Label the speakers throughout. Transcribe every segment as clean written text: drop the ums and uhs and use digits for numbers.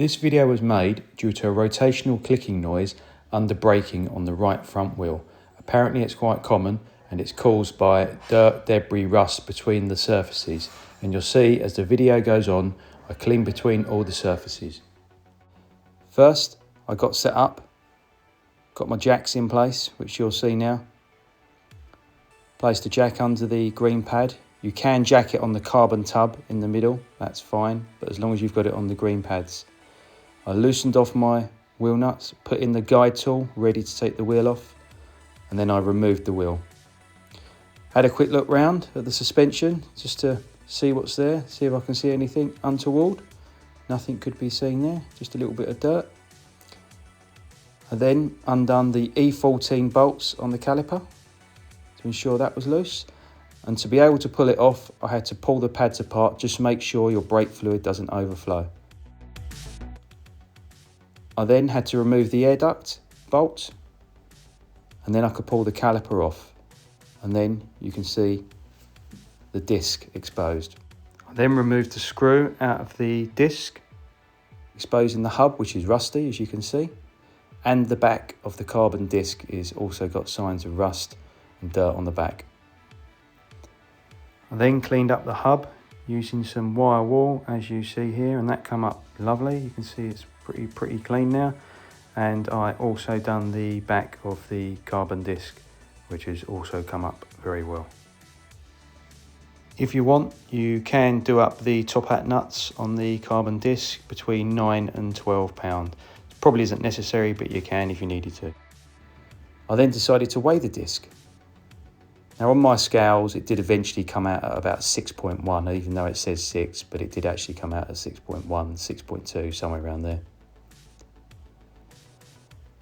Speaker 1: This video was made due to a rotational clicking noise under braking on the right front wheel. Apparently it's quite common and it's caused by dirt, debris, rust between the surfaces. And you'll see as the video goes on, I clean between all the surfaces. First, I got set up, got my jacks in place, which you'll see now. Placed the jack under the green pad. You can jack it on the carbon tub in the middle, that's fine, but as long as you've got it on the green pads. I loosened off my wheel nuts, put in the guide tool, ready to take the wheel off, and then I removed the wheel. Had a quick look round at the suspension, just to see what's there, see if I can see anything untoward. Nothing could be seen there, just a little bit of dirt. I then undone the E14 bolts on the caliper to ensure that was loose. And to be able to pull it off, I had to pull the pads apart, just to make sure your brake fluid doesn't overflow. I then had to remove the air duct bolt, and then I could pull the caliper off, and then you can see the disc exposed. I then removed the screw out of the disc, exposing the hub, which is rusty as you can see, and the back of the carbon disc is also got signs of rust and dirt on the back. I then cleaned up the hub using some wire wool, as you see here, and that come up lovely. You can see it's pretty clean now. And I also done the back of the carbon disc, which has also come up very well. If you want, you can do up the top hat nuts on the carbon disc between 9 and 12 pound. It probably isn't necessary, but you can if you needed to. I then decided to weigh the disc. Now on my scales, it did eventually come out at about 6.1, even though it says 6, but it did actually come out at 6.1, 6.2, somewhere around there.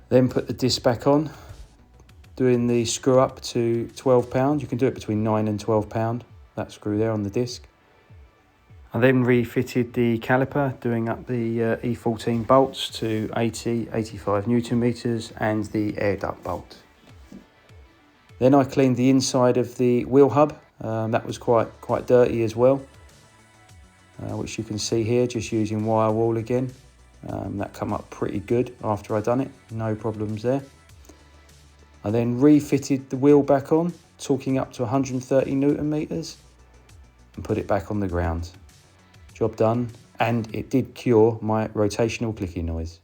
Speaker 1: Then put the disc back on, doing the screw up to 12 pound. You can do it between 9 and 12 pound, that screw there on the disc. I then refitted the caliper, doing up the E14 bolts to 85 Newton meters and the air duct bolt. Then I cleaned the inside of the wheel hub. That was quite dirty as well, which you can see here, just using wire wool again. That come up pretty good after I done it, no problems there. I then refitted the wheel back on, torquing up to 130 Newton meters, and put it back on the ground. Job done, and it did cure my rotational clicking noise.